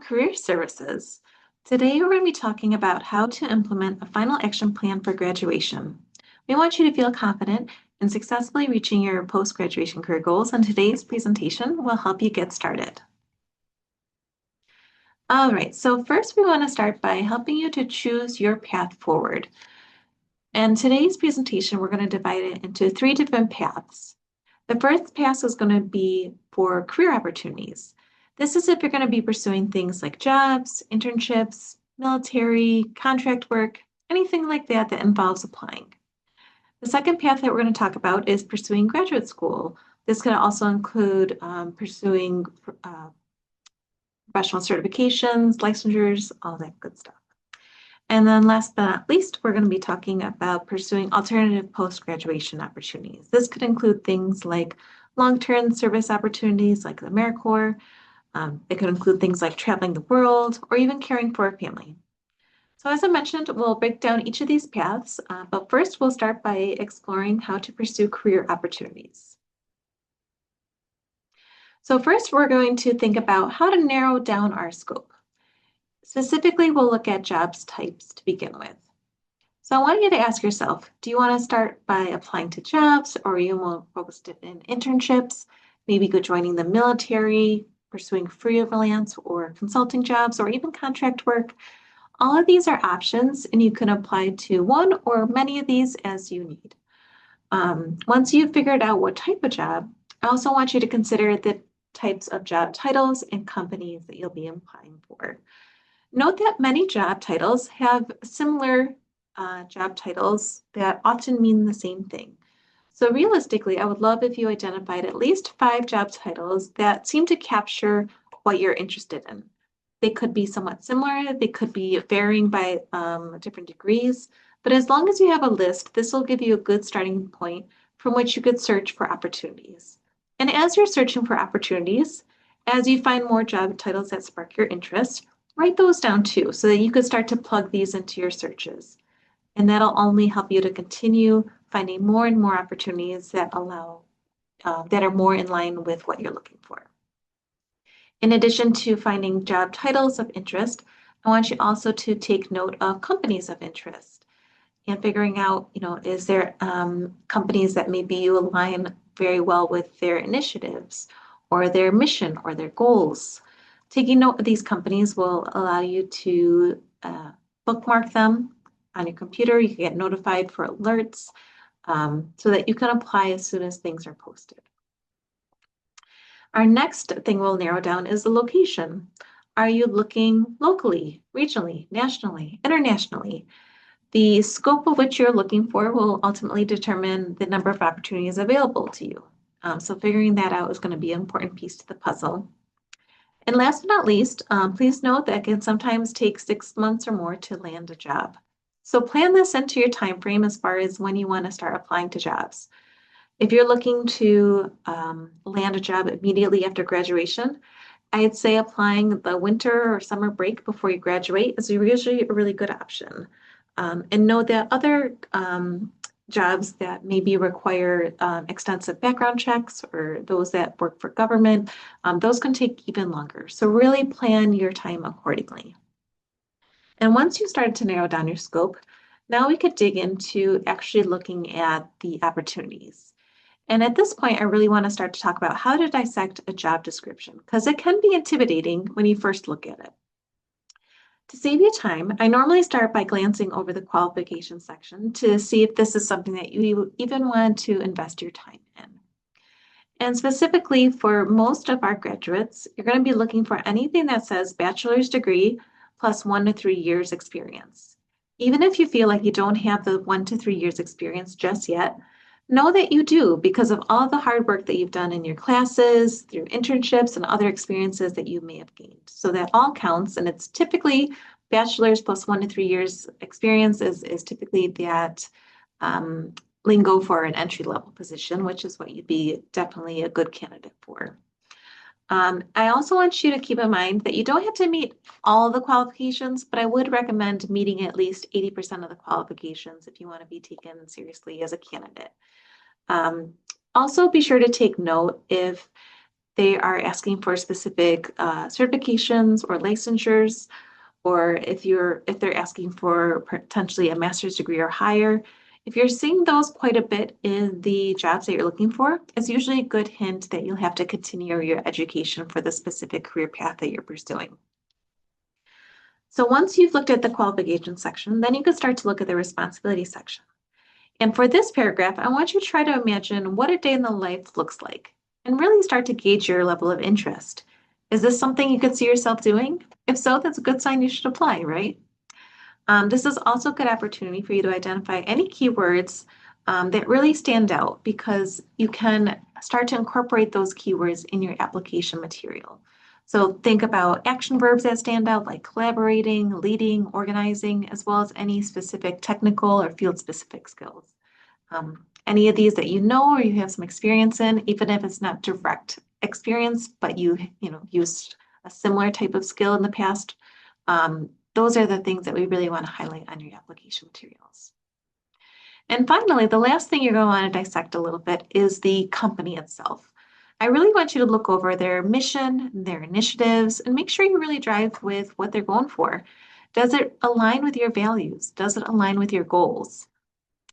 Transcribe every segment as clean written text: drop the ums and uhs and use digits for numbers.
Career Services. Today, we're going to be talking about how to implement a final action plan for graduation. We want you to feel confident in successfully reaching your post-graduation career goals, and today's presentation will help you get started. All right, so first we want to start by helping you to choose your path forward. And today's presentation, we're going to divide it into 3 different paths. The first path is going to be for career opportunities. This is if you're going to be pursuing things like jobs, internships, military, contract work, anything like that that involves applying. The second path that we're going to talk about is pursuing graduate school. This could also include pursuing professional certifications, licensures, all that good stuff. And then last but not least, we're going to be talking about pursuing alternative post-graduation opportunities. This could include things like long-term service opportunities like the AmeriCorps. It could include things like traveling the world or even caring for a family. So as I mentioned, we'll break down each of these paths, but first we'll start by exploring how to pursue career opportunities. So first, we're going to think about how to narrow down our scope. Specifically, we'll look at jobs types to begin with. So I want you to ask yourself, do you want to start by applying to jobs, or are you more focused in internships, maybe joining the military, pursuing freelance or consulting jobs, or even contract work? All of these are options, and you can apply to one or many of these as you need. Once you've figured out what type of job, I also want you to consider the types of job titles and companies that you'll be applying for. Note that many job titles have similar job titles that often mean the same thing. So realistically, I would love if you identified at least 5 job titles that seem to capture what you're interested in. They could be somewhat similar, they could be varying by different degrees, but as long as you have a list, this will give you a good starting point from which you could search for opportunities. And as you're searching for opportunities, as you find more job titles that spark your interest, write those down too, so that you could start to plug these into your searches. And that'll only help you to continue finding more and more opportunities that that are more in line with what you're looking for. In addition to finding job titles of interest, I want you also to take note of companies of interest and figuring out, is there companies that maybe you align very well with their initiatives or their mission or their goals. Taking note of these companies will allow you to bookmark them on your computer. You can get notified for alerts so that you can apply as soon as things are posted. Our next thing we'll narrow down is the location. Are you looking locally, regionally, nationally, internationally? The scope of which you're looking for will ultimately determine the number of opportunities available to you. So figuring that out is going to be an important piece to the puzzle. And last but not least, please note that it can sometimes take 6 months or more to land a job. So plan this into your time frame as far as when you want to start applying to jobs. If you're looking to land a job immediately after graduation, I'd say applying the winter or summer break before you graduate is usually a really good option. And know that other jobs that maybe require extensive background checks or those that work for government, those can take even longer. So really plan your time accordingly. And once you started to narrow down your scope, now we could dig into actually looking at the opportunities. And at this point, I really want to start to talk about how to dissect a job description, because it can be intimidating when you first look at it. To save you time, I normally start by glancing over the qualifications section to see if this is something that you even want to invest your time in. And specifically for most of our graduates, you're going to be looking for anything that says bachelor's degree plus 1 to 3 years experience. Even if you feel like you don't have the 1 to 3 years experience just yet, know that you do because of all the hard work that you've done in your classes, through internships and other experiences that you may have gained. So that all counts, and it's typically bachelor's plus 1 to 3 years experience is typically that lingo for an entry-level position, which is what you'd be definitely a good candidate for. I also want you to keep in mind that you don't have to meet all the qualifications, but I would recommend meeting at least 80% of the qualifications if you want to be taken seriously as a candidate. Also, be sure to take note if they are asking for specific certifications or licensures, or if they're asking for potentially a master's degree or higher. If you're seeing those quite a bit in the jobs that you're looking for, it's usually a good hint that you'll have to continue your education for the specific career path that you're pursuing. So once you've looked at the qualification section, then you can start to look at the responsibility section. And for this paragraph, I want you to try to imagine what a day in the life looks like and really start to gauge your level of interest. Is this something you could see yourself doing? If so, that's a good sign you should apply, right? This is also a good opportunity for you to identify any keywords that really stand out, because you can start to incorporate those keywords in your application material. So think about action verbs that stand out, like collaborating, leading, organizing, as well as any specific technical or field-specific skills. Any of these that you know or you have some experience in, even if it's not direct experience, but you used a similar type of skill in the past, those are the things that we really want to highlight on your application materials. And finally, the last thing you're going to want to dissect a little bit is the company itself. I really want you to look over their mission, their initiatives, and make sure you really drive with what they're going for. Does it align with your values? Does it align with your goals?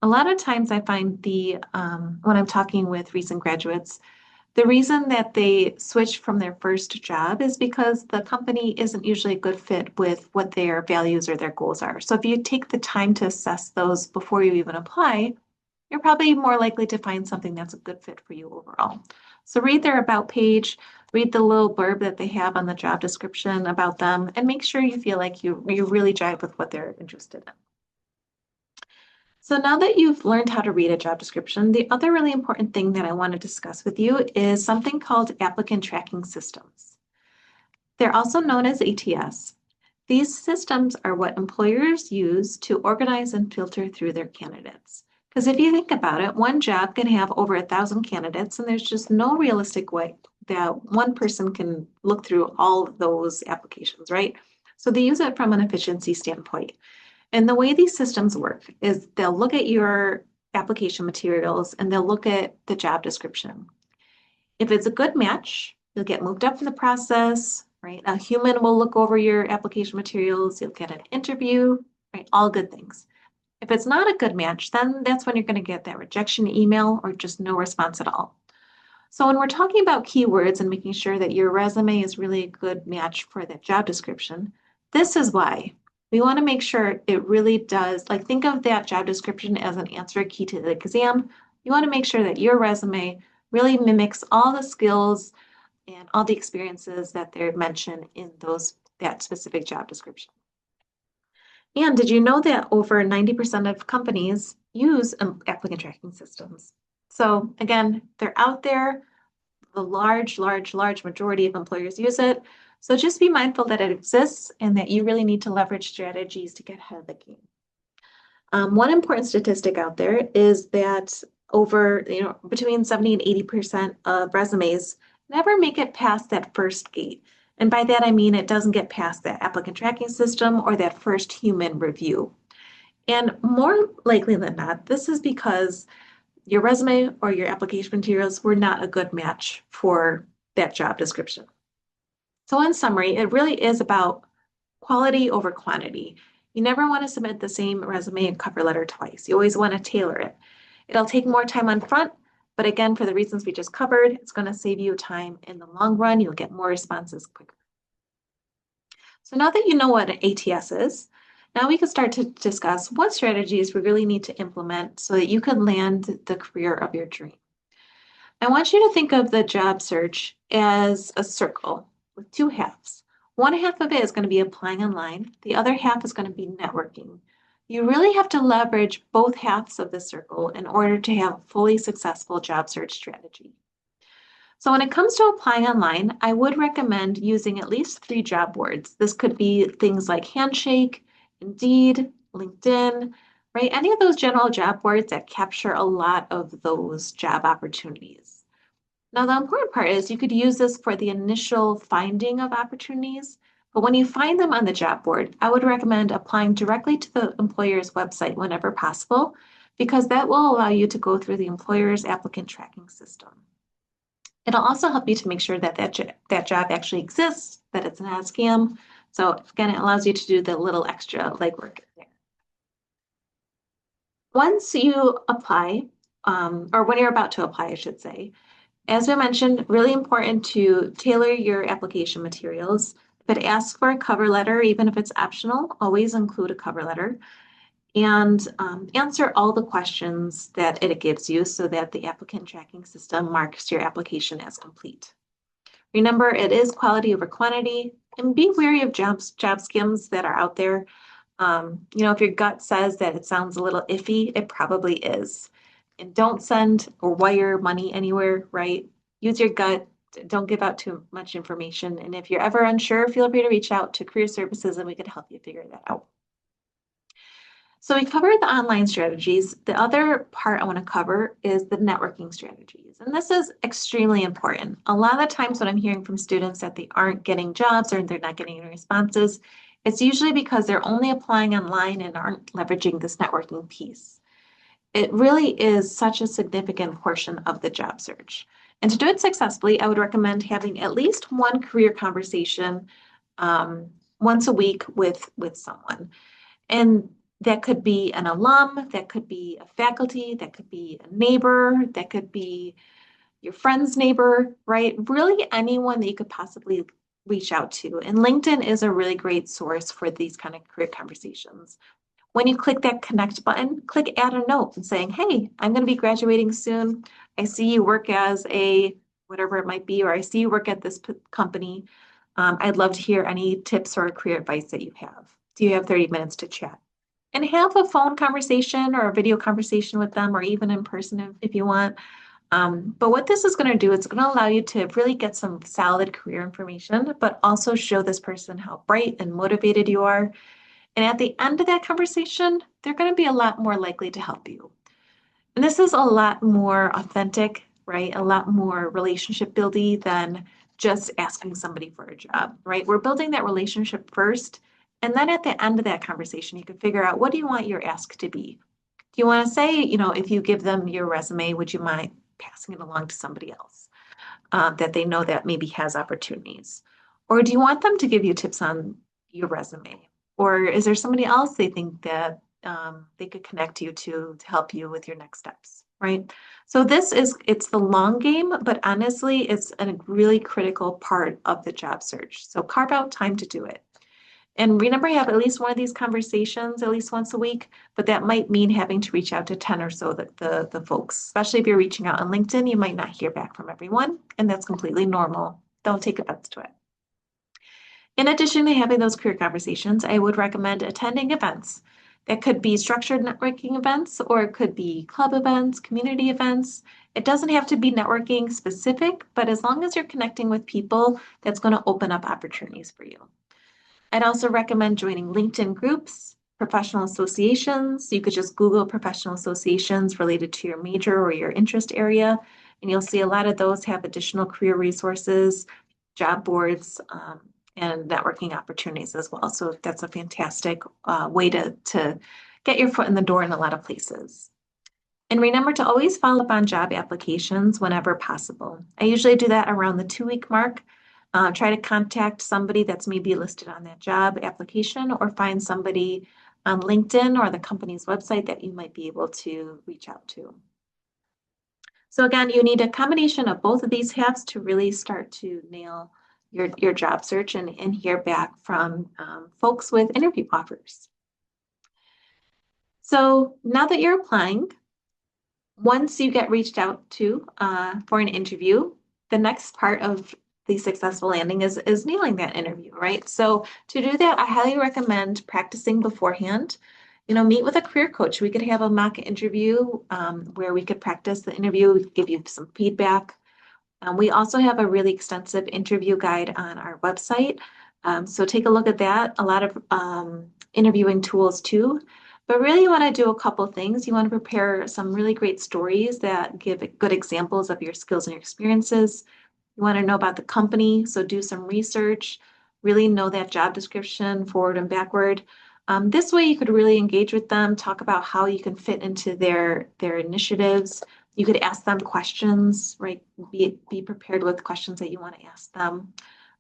A lot of times I find when I'm talking with recent graduates, the reason that they switch from their first job is because the company isn't usually a good fit with what their values or their goals are. So if you take the time to assess those before you even apply, you're probably more likely to find something that's a good fit for you overall. So read their about page, read the little blurb that they have on the job description about them, and make sure you feel like you really jive with what they're interested in. So now that you've learned how to read a job description, the other really important thing that I want to discuss with you is something called applicant tracking systems. They're also known as ATS. These systems are what employers use to organize and filter through their candidates. Because if you think about it, one job can have over 1,000 candidates, and there's just no realistic way that one person can look through all of those applications, right? So they use it from an efficiency standpoint. And the way these systems work is they'll look at your application materials and they'll look at the job description. If it's a good match, you'll get moved up in the process, right? A human will look over your application materials, you'll get an interview, right? All good things. If it's not a good match, then that's when you're going to get that rejection email or just no response at all. So when we're talking about keywords and making sure that your resume is really a good match for that job description, this is why. We want to make sure it really does, like, think of that job description as an answer key to the exam. You want to make sure that your resume really mimics all the skills and all the experiences that they're mentioned in that specific job description. And did you know that over 90% of companies use applicant tracking systems? So again, they're out there. The large majority of employers use it. So just be mindful that it exists and that you really need to leverage strategies to get ahead of the game. One important statistic out there is that between 70 and 80% of resumes never make it past that first gate. And by that, I mean it doesn't get past that applicant tracking system or that first human review. And more likely than not, this is because your resume or your application materials were not a good match for that job description. So in summary, it really is about quality over quantity. You never want to submit the same resume and cover letter twice. You always want to tailor it. It'll take more time on front, but again, for the reasons we just covered, it's going to save you time in the long run. You'll get more responses quicker. So now that you know what an ATS is, now we can start to discuss what strategies we really need to implement so that you can land the career of your dream. I want you to think of the job search as a circle with two halves. One half of it is going to be applying online. The other half is going to be networking. You really have to leverage both halves of the circle in order to have a fully successful job search strategy. So when it comes to applying online, I would recommend using at least 3 job boards. This could be things like Handshake, Indeed, LinkedIn, right? Any of those general job boards that capture a lot of those job opportunities. Now, the important part is you could use this for the initial finding of opportunities, but when you find them on the job board, I would recommend applying directly to the employer's website whenever possible, because that will allow you to go through the employer's applicant tracking system. It'll also help you to make sure that that job actually exists, that it's not a scam. So again, it allows you to do the little extra legwork there. Once you apply, or when you're about to apply, I should say, as I mentioned, really important to tailor your application materials. If it asks for a cover letter, even if it's optional, always include a cover letter and answer all the questions that it gives you so that the applicant tracking system marks your application as complete. Remember, it is quality over quantity, and be wary of job skims that are out there. If your gut says that it sounds a little iffy, it probably is. And don't send or wire money anywhere, right? Use your gut. Don't give out too much information. And if you're ever unsure, feel free to reach out to Career Services and we could help you figure that out. So we covered the online strategies. The other part I want to cover is the networking strategies. And this is extremely important. A lot of the times when I'm hearing from students that they aren't getting jobs or they're not getting any responses, it's usually because they're only applying online and aren't leveraging this networking piece. It really is such a significant portion of the job search. And to do it successfully, I would recommend having at least one career conversation once a week with someone. And that could be an alum, that could be a faculty, that could be a neighbor, that could be your friend's neighbor, right? Really anyone that you could possibly reach out to. And LinkedIn is a really great source for these kind of career conversations. When you click that connect button, click add a note and saying, hey, I'm going to be graduating soon. I see you work as a whatever it might be, or I see you work at this company. I'd love to hear any tips or career advice that you have. Do you have 30 minutes to chat? And have a phone conversation or a video conversation with them, or even in person if you want. But what this is going to do, it's going to allow you to really get some solid career information, but also show this person how bright and motivated you are. And at the end of that conversation, they're going to be a lot more likely to help you. And this is a lot more authentic, right? A lot more relationship building than just asking somebody for a job, right? We're building that relationship first. And then at the end of that conversation, you can figure out, what do you want your ask to be? Do you want to say, if you give them your resume, would you mind passing it along to somebody else that they know that maybe has opportunities? Or do you want them to give you tips on your resume? Or is there somebody else they think that they could connect you to help you with your next steps, right? So it's the long game, but honestly, it's a really critical part of the job search. So carve out time to do it. And remember, have at least one of these conversations at least once a week, but that might mean having to reach out to 10 or so the folks, especially if you're reaching out on LinkedIn, you might not hear back from everyone, and that's completely normal. Don't take offense to it. In addition to having those career conversations, I would recommend attending events. That could be structured networking events, or it could be club events, community events. It doesn't have to be networking specific, but as long as you're connecting with people, that's going to open up opportunities for you. I'd also recommend joining LinkedIn groups, professional associations. You could just Google professional associations related to your major or your interest area, and you'll see a lot of those have additional career resources, job boards, and networking opportunities as well. So that's a fantastic way to get your foot in the door in a lot of places. And remember to always follow up on job applications whenever possible. I usually do that around the 2-week mark. Try to contact somebody that's maybe listed on that job application, or find somebody on LinkedIn or the company's website that you might be able to reach out to. So again, you need a combination of both of these halves to really start to nail your job search and hear back from folks with interview offers. So now that you're applying, once you get reached out to for an interview, the next part of the successful landing is nailing that interview, right? So to do that, I highly recommend practicing beforehand. Meet with a career coach. We could have a mock interview where we could practice the interview, give you some feedback. We also have a really extensive interview guide on our website. So take a look at that. A lot of interviewing tools too. But really you want to do a couple things. You want to prepare some really great stories that give good examples of your skills and your experiences. You want to know about the company, so do some research, really know that job description forward and backward. This way you could really engage with them, talk about how you can fit into their initiatives, You could ask them questions, right? Be prepared with questions that you want to ask them.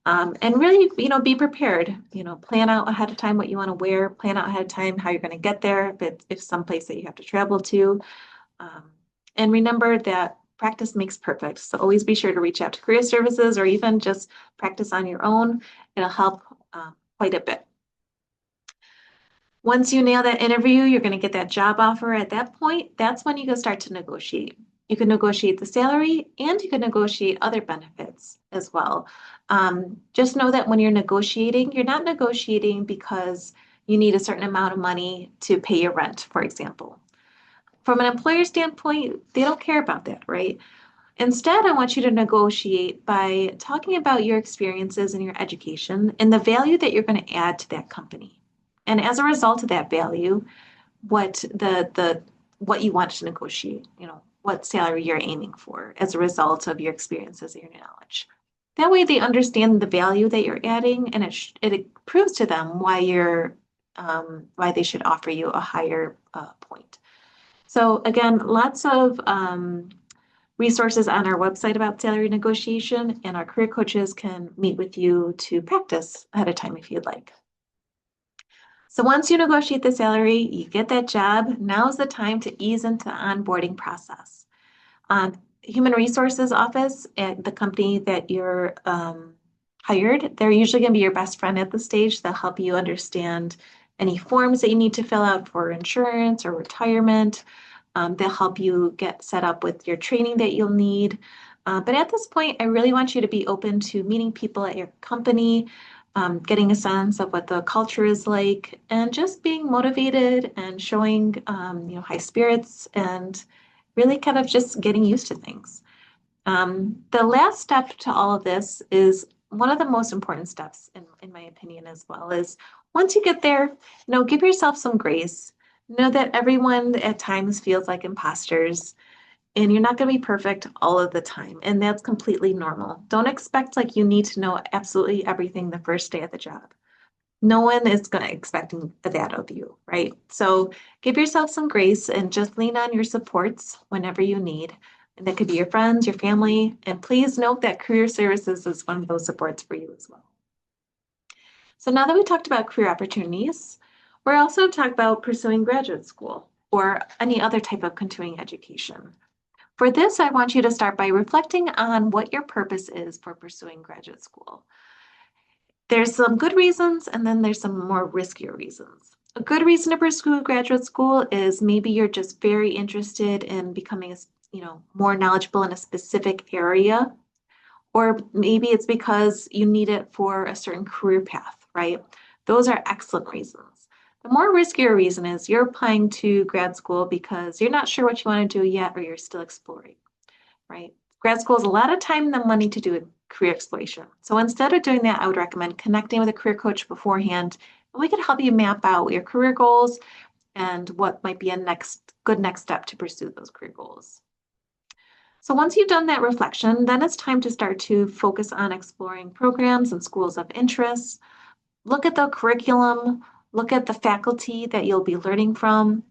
And really, be prepared. Plan out ahead of time what you want to wear, plan out ahead of time how you're going to get there, if it's someplace that you have to travel to. Um, and remember that practice makes perfect. So always be sure to reach out to career services or even just practice on your own. It'll help quite a bit. Once you nail that interview, you're going to get that job offer. At that point, that's when you can start to negotiate. You can negotiate the salary and you can negotiate other benefits as well. Just know that when you're negotiating, you're not negotiating because you need a certain amount of money to pay your rent, for example. From an employer standpoint, they don't care about that, right? Instead, I want you to negotiate by talking about your experiences and your education and the value that you're going to add to that company. And as a result of that value, what what you want to negotiate, what salary you're aiming for as a result of your experiences and your knowledge. That way they understand the value that you're adding, and it proves to them why they should offer you a higher point. So again, lots of resources on our website about salary negotiation, and our career coaches can meet with you to practice ahead of time if you'd like. So once you negotiate the salary, you get that job, now's the time to ease into the onboarding process. Human resources office at the company that you're hired, they're usually going to be your best friend at the stage. They'll help you understand any forms that you need to fill out for insurance or retirement. They'll help you get set up with your training that you'll need. But at this point, I really want you to be open to meeting people at your company, getting a sense of what the culture is like, and just being motivated and showing high spirits and really kind of just getting used to things. The last step to all of this is one of the most important steps, in my opinion, as well, is once you get there, give yourself some grace. Know that everyone at times feels like imposters, and you're not going to be perfect all of the time, and that's completely normal. Don't expect like you need to know absolutely everything the first day of the job. No one is going to expecting that of you, right? So give yourself some grace and just lean on your supports whenever you need. And that could be your friends, your family, and please note that career services is one of those supports for you as well. So now that we talked about career opportunities, we're also talking about pursuing graduate school or any other type of continuing education. For this, I want you to start by reflecting on what your purpose is for pursuing graduate school. There's some good reasons, and then there's some more riskier reasons. A good reason to pursue graduate school is maybe you're just very interested in becoming more knowledgeable in a specific area, or maybe it's because you need it for a certain career path, right? Those are excellent reasons. The more riskier reason is you're applying to grad school because you're not sure what you want to do yet, or you're still exploring, right? Grad school is a lot of time and money to do a career exploration. So instead of doing that, I would recommend connecting with a career coach beforehand, and we can help you map out your career goals and what might be a good next step to pursue those career goals. So once you've done that reflection, then it's time to start to focus on exploring programs and schools of interest. Look at the curriculum, look at the faculty that you'll be learning from.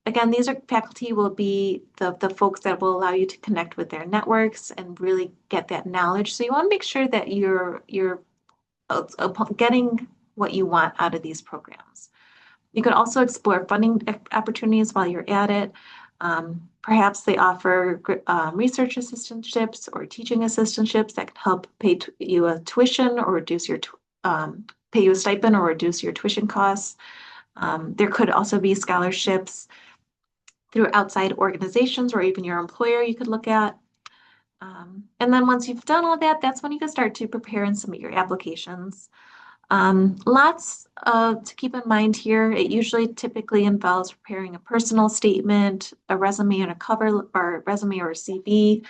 Again, these faculty will be the folks that will allow you to connect with their networks and really get that knowledge. So you want to make sure that you're getting what you want out of these programs. You could also explore funding opportunities while you're at it. Perhaps they offer research assistantships or teaching assistantships that can help pay you a tuition or reduce your pay you a stipend or reduce your tuition costs. There could also be scholarships through outside organizations or even your employer you could look at. And then once you've done all that, that's when you can start to prepare and submit your applications. Lots to keep in mind here. It usually typically involves preparing a personal statement, a resume and a cover, or resume or a CV,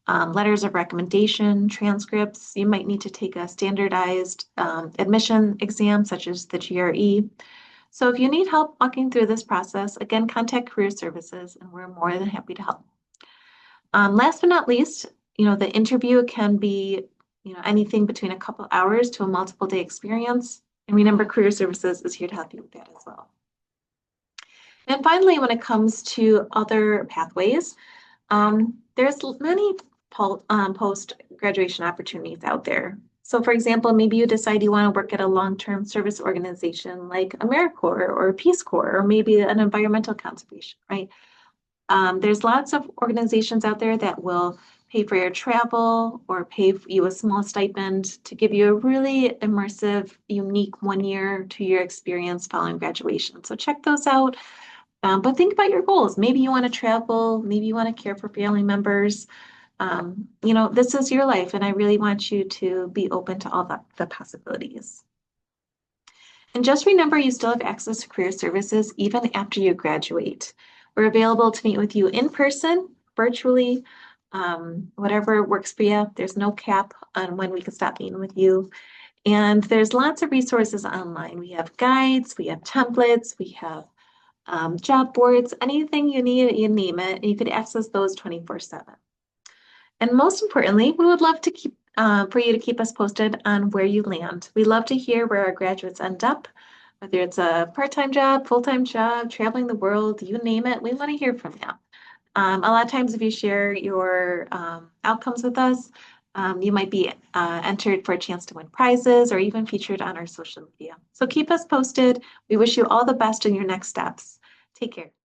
letters of recommendation, transcripts. You might need to take a standardized admission exam such as the GRE. So if you need help walking through this process, again, contact Career Services and we're more than happy to help. Last but not least, the interview can be anything between a couple hours to a multiple day experience. And remember, Career Services is here to help you with that as well. And finally, when it comes to other pathways, There's many post-graduation opportunities out there. So for example, maybe you decide you want to work at a long-term service organization like AmeriCorps or Peace Corps, or maybe an environmental conservation, right? There's lots of organizations out there that will pay for your travel or pay you a small stipend to give you a really immersive, unique 1 year, 2 year experience following graduation. So check those out. But think about your goals. Maybe you want to travel, maybe you want to care for family members. This is your life, and I really want you to be open to all the possibilities. And just remember, you still have access to career services even after you graduate. We're available to meet with you in person, virtually, whatever works for you. There's no cap on when we can stop meeting with you. And there's lots of resources online. We have guides, we have templates, we have job boards, anything you need, you name it, and you could access those 24/7. And most importantly, we would love to keep for you to keep us posted on where you land. We love to hear where our graduates end up, whether it's a part-time job, full-time job, traveling the world, you name it, we want to hear from you. A lot of times if you share your outcomes with us, you might be entered for a chance to win prizes or even featured on our social media. So keep us posted. We wish you all the best in your next steps. Take care.